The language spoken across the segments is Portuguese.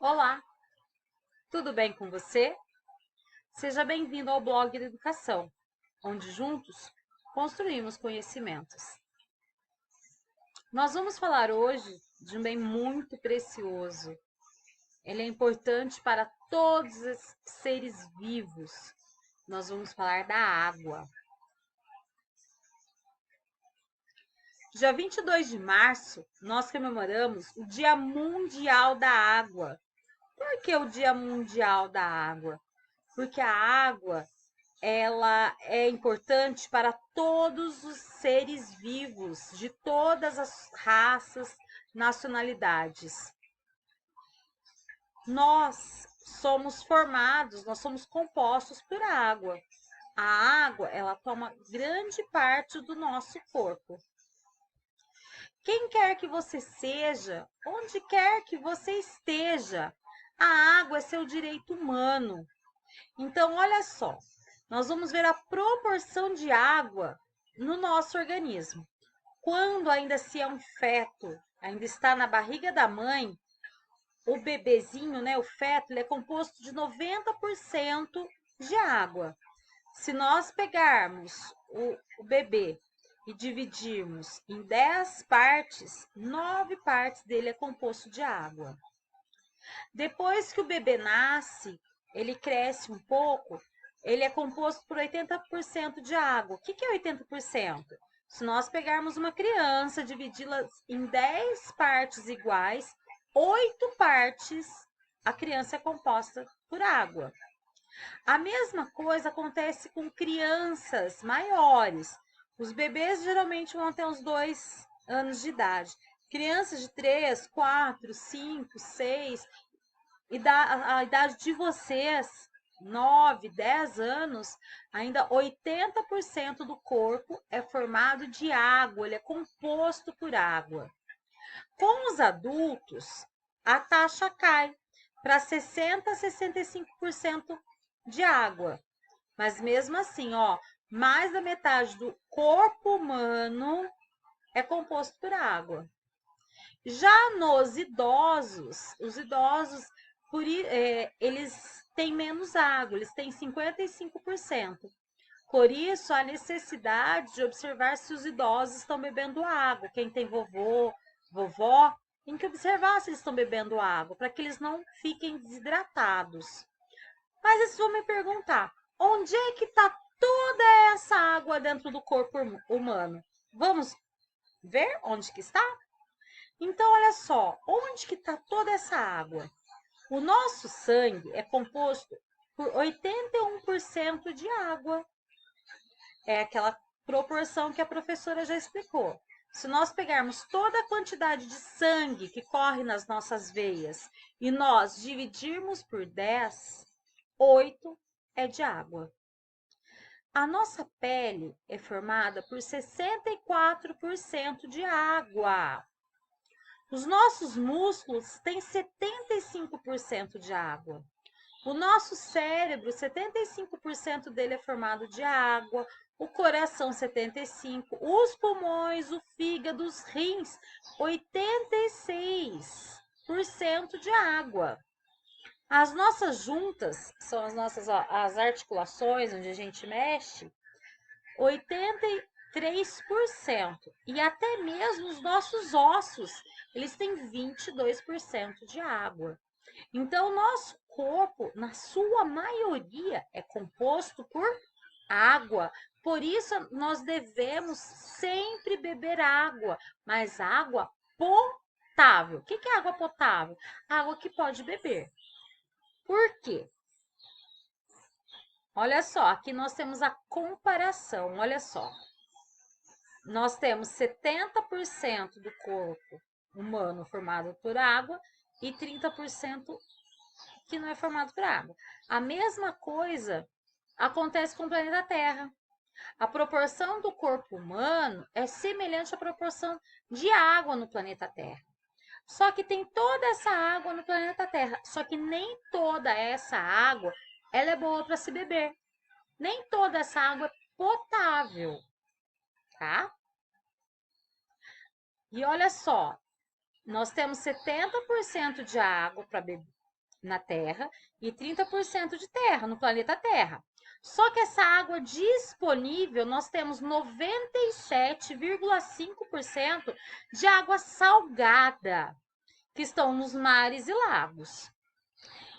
Olá, tudo bem com você? Seja bem-vindo ao blog da educação, onde juntos construímos conhecimentos. Nós vamos falar hoje de um bem muito precioso. Ele é importante para todos os seres vivos. Nós vamos falar da água. Dia 22 de março, nós comemoramos o Dia Mundial da Água. Por que o Dia Mundial da Água? Porque a água ela é importante para todos os seres vivos, de todas as raças, nacionalidades. Nós somos compostos por água. A água, ela toma grande parte do nosso corpo. Quem quer que você seja, onde quer que você esteja, a água é seu direito humano. Então, olha só, nós vamos ver a proporção de água no nosso organismo. Quando ainda se é um feto, ainda está na barriga da mãe, o bebezinho, né, o feto, ele é composto de 90% de água. Se nós pegarmos o bebê e dividirmos em 10 partes, 9 partes dele é composto de água. Depois que o bebê nasce, ele cresce um pouco, ele é composto por 80% de água. O que é 80%? Se nós pegarmos uma criança, dividi-la em 10 partes iguais, 8 partes a criança é composta por água. A mesma coisa acontece com crianças maiores. Os bebês geralmente vão até os 2 anos de idade. Crianças de 3, 4, 5, 6 e a idade de vocês, 9, 10 anos, ainda 80% do corpo é formado de água, ele é composto por água. Com os adultos, a taxa cai para 60 a 65% de água. Mas mesmo assim, ó, mais da metade do corpo humano é composto por água. Já nos idosos, os idosos, eles têm menos água, eles têm 55%. Por isso, a necessidade de observar se os idosos estão bebendo água. Quem tem vovô, vovó, tem que observar se eles estão bebendo água, para que eles não fiquem desidratados. Mas vocês vão me perguntar, onde é que está toda essa água dentro do corpo humano? Vamos ver onde que está? Então, olha só, onde que está toda essa água? O nosso sangue é composto por 81% de água. É aquela proporção que a professora já explicou. Se nós pegarmos toda a quantidade de sangue que corre nas nossas veias e nós dividirmos por 10, 8 é de água. A nossa pele é formada por 64% de água. Os nossos músculos têm 75% de água. O nosso cérebro, 75% dele é formado de água, o coração 75%, os pulmões, o fígado, os rins, 86% de água. As nossas juntas, são as articulações onde a gente mexe, 83%. E até mesmo os nossos ossos, eles têm 22% de água. Então, o nosso corpo, na sua maioria, é composto por água. Por isso, nós devemos sempre beber água, mas água potável. O que é água potável? Água que pode beber. Por quê? Olha só, aqui nós temos a comparação. Olha só, nós temos 70% do corpo humano formado por água e 30% que não é formado por água. A mesma coisa acontece com o planeta Terra. A proporção do corpo humano é semelhante à proporção de água no planeta Terra. Só que tem toda essa água no planeta Terra, só que nem toda essa água ela é boa para se beber. Nem toda essa água é potável, tá? E olha só, nós temos 70% de água para beber, na Terra e 30% de terra, no planeta Terra. Só que essa água disponível, nós temos 97,5% de água salgada, que estão nos mares e lagos.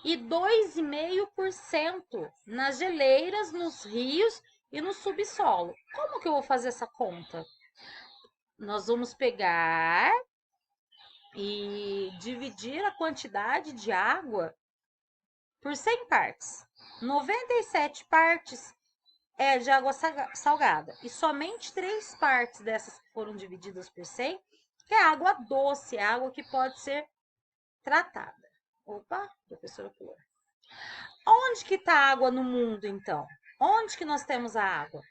E 2,5% nas geleiras, nos rios e no subsolo. Como que eu vou fazer essa conta? Nós vamos pegar e dividir a quantidade de água por 100 partes. 97 partes é de água salgada e somente 3 partes dessas que foram divididas por 100 que é água doce, é água que pode ser tratada. Opa, professora pulou. Onde que está a água no mundo, então? Onde que nós temos a água?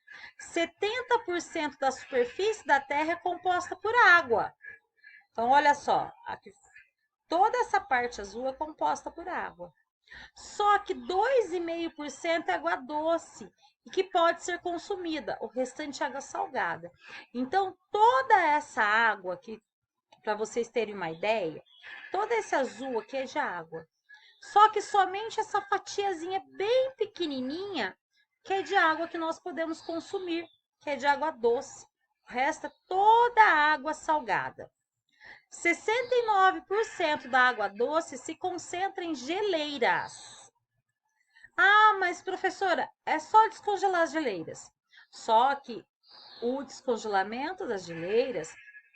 70% da superfície da Terra é composta por água. Então, olha só, aqui, toda essa parte azul é composta por água. Só que 2,5% é água doce e que pode ser consumida, o restante é água salgada. Então, toda essa água aqui, para vocês terem uma ideia, todo esse azul aqui é de água. Só que somente essa fatiazinha bem pequenininha que é de água que nós podemos consumir, que é de água doce. O resto é toda água salgada. 69% da água doce se concentra em geleiras. Ah, mas professora, é só descongelar as geleiras. Só que o descongelamento das geleiras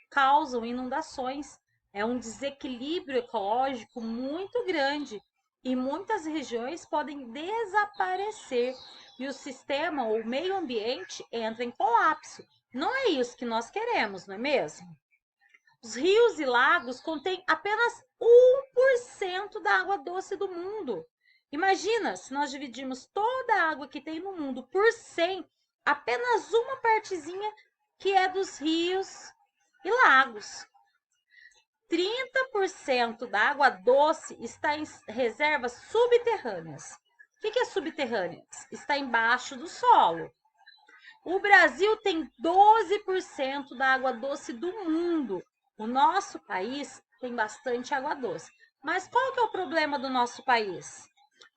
causa inundações. É um desequilíbrio ecológico muito grande e muitas regiões podem desaparecer e o sistema ou o meio ambiente entra em colapso. Não é isso que nós queremos, não é mesmo? Os rios e lagos contêm apenas 1% da água doce do mundo. Imagina se nós dividirmos toda a água que tem no mundo por 100, apenas uma partezinha que é dos rios e lagos. 30% da água doce está em reservas subterrâneas. O que é subterrâneas? Está embaixo do solo. O Brasil tem 12% da água doce do mundo. O nosso país tem bastante água doce. Mas qual que é o problema do nosso país?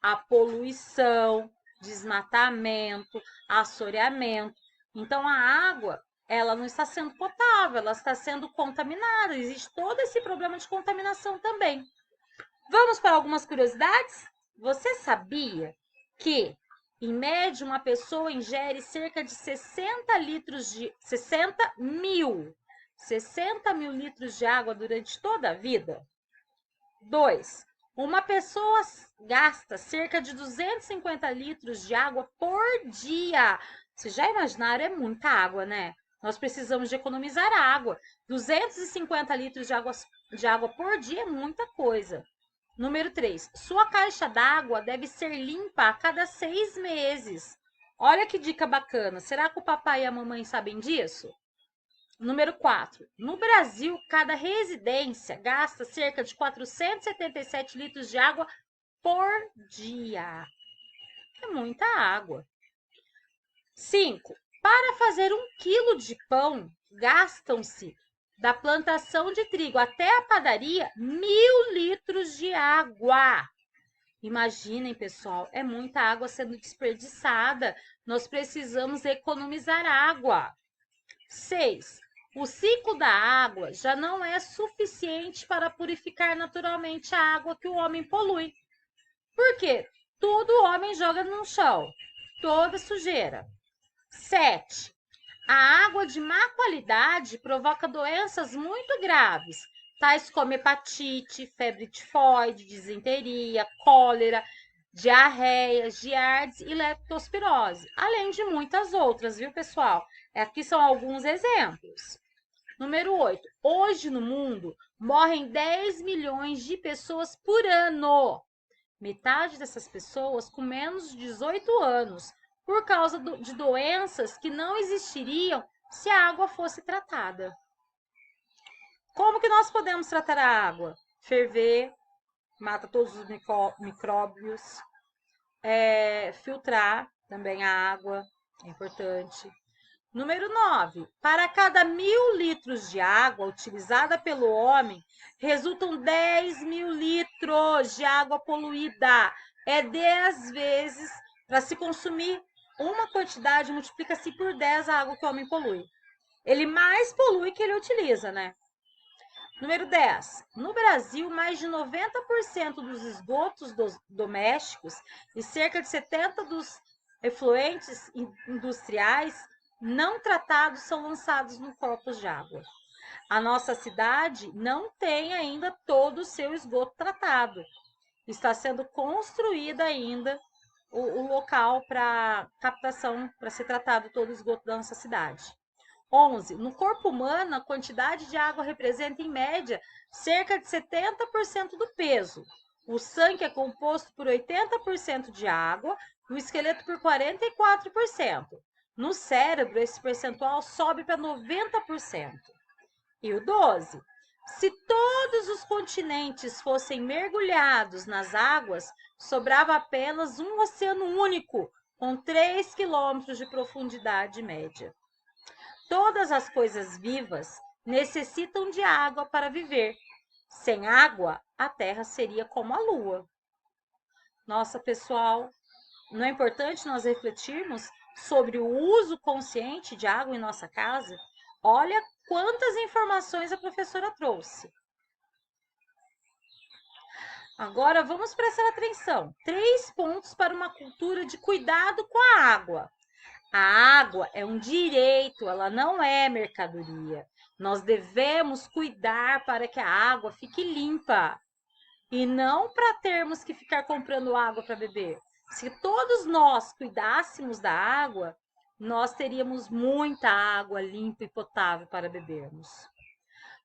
A poluição, desmatamento, assoreamento. Então, a água, ela não está sendo potável, ela está sendo contaminada. Existe todo esse problema de contaminação também. Vamos para algumas curiosidades? Você sabia que, em média, uma pessoa ingere cerca de 60 mil litros de água durante toda a vida? 2. Uma pessoa gasta cerca de 250 litros de água por dia. Vocês já imaginaram? É muita água, né? Nós precisamos de economizar água. 250 litros de água por dia é muita coisa. Número 3. Sua caixa d'água deve ser limpa a cada 6 meses. Olha que dica bacana. Será que o papai e a mamãe sabem disso? Número 4. No Brasil, cada residência gasta cerca de 477 litros de água por dia. É muita água. 5. Para fazer 1 quilo de pão, gastam-se da plantação de trigo até a padaria 1.000 litros de água. Imaginem, pessoal, é muita água sendo desperdiçada. Nós precisamos economizar água. 6. O ciclo da água já não é suficiente para purificar naturalmente a água que o homem polui. Por quê? Tudo o homem joga no chão, toda sujeira. 7. A água de má qualidade provoca doenças muito graves, tais como hepatite, febre tifoide, disenteria, cólera, diarreia, giardia e leptospirose, além de muitas outras, viu, pessoal? Aqui são alguns exemplos. Número 8. Hoje no mundo morrem 10 milhões de pessoas por ano. Metade dessas pessoas com menos de 18 anos, por causa de doenças que não existiriam se a água fosse tratada. Como que nós podemos tratar a água? Ferver, mata todos os micróbios. Filtrar também a água, é importante. Número 9. Para cada 1.000 litros de água utilizada pelo homem, resultam 10.000 litros hoje a água poluída é 10 vezes, para se consumir uma quantidade, multiplica-se por 10 a água que o homem polui. Ele mais polui que ele utiliza, né? Número 10. No Brasil, mais de 90% dos esgotos domésticos e cerca de 70% dos efluentes industriais não tratados são lançados no corpos de água. A nossa cidade não tem ainda todo o seu esgoto tratado. Está sendo construída ainda o local para captação, para ser tratado todo o esgoto da nossa cidade. 11. No corpo humano, a quantidade de água representa, em média, cerca de 70% do peso. O sangue é composto por 80% de água e o esqueleto por 44%. No cérebro, esse percentual sobe para 90%. E o 12. Se todos os continentes fossem mergulhados nas águas, sobrava apenas um oceano único, com 3 quilômetros de profundidade média. Todas as coisas vivas necessitam de água para viver. Sem água, a Terra seria como a Lua. Nossa, pessoal, não é importante nós refletirmos sobre o uso consciente de água em nossa casa? Olha quantas informações a professora trouxe. Agora vamos prestar atenção. 3 pontos para uma cultura de cuidado com a água. A água é um direito, ela não é mercadoria. Nós devemos cuidar para que a água fique limpa e não para termos que ficar comprando água para beber. Se todos nós cuidássemos da água, nós teríamos muita água limpa e potável para bebermos.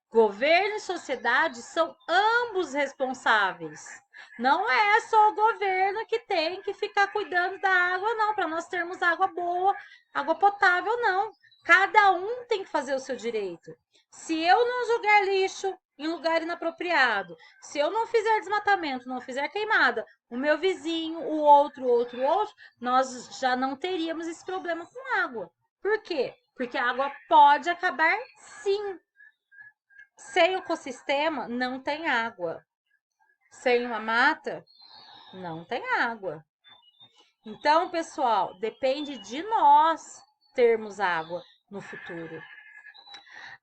Governo e sociedade são ambos responsáveis. Não é só o governo que tem que ficar cuidando da água, não, para nós termos água boa, água potável, não. Cada um tem que fazer o seu direito. Se eu não jogar lixo em lugar inapropriado, se eu não fizer desmatamento, não fizer queimada, o meu vizinho, o outro, nós já não teríamos esse problema com água. Por quê? Porque a água pode acabar, sim. Sem o ecossistema, não tem água. Sem uma mata, não tem água. Então, pessoal, depende de nós termos água no futuro.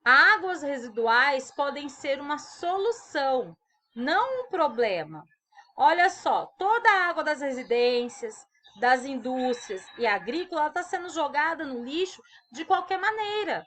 Águas residuais podem ser uma solução, não um problema. Olha só, toda a água das residências, das indústrias e agrícola está sendo jogada no lixo de qualquer maneira.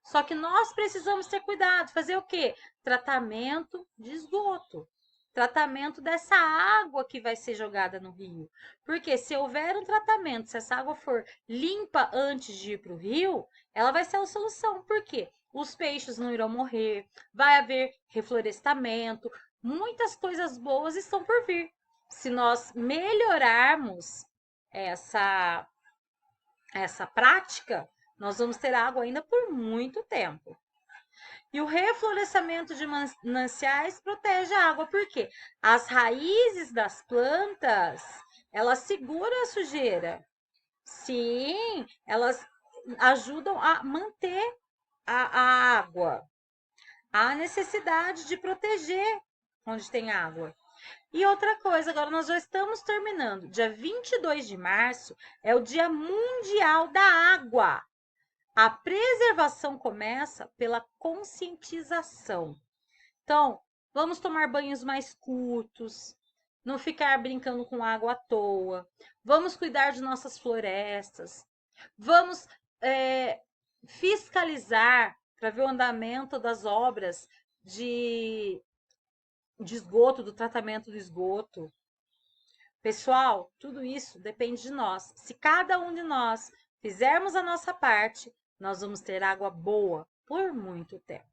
Só que nós precisamos ter cuidado, fazer o quê? Tratamento de esgoto. Tratamento dessa água que vai ser jogada no rio. Porque se houver um tratamento, se essa água for limpa antes de ir para o rio, ela vai ser a solução. Por quê? Os peixes não irão morrer, vai haver reflorestamento, muitas coisas boas estão por vir. Se nós melhorarmos essa prática, nós vamos ter água ainda por muito tempo. E o reflorestamento de mananciais protege a água, porque as raízes das plantas, elas seguram a sujeira. Sim, elas ajudam a manter a água. Há necessidade de proteger onde tem água. E outra coisa, agora nós já estamos terminando. Dia 22 de março é o Dia Mundial da Água. A preservação começa pela conscientização. Então, vamos tomar banhos mais curtos, não ficar brincando com água à toa, vamos cuidar de nossas florestas, vamos fiscalizar para ver o andamento das obras de esgoto, do tratamento do esgoto. Pessoal, tudo isso depende de nós. Se cada um de nós fizermos a nossa parte, nós vamos ter água boa por muito tempo.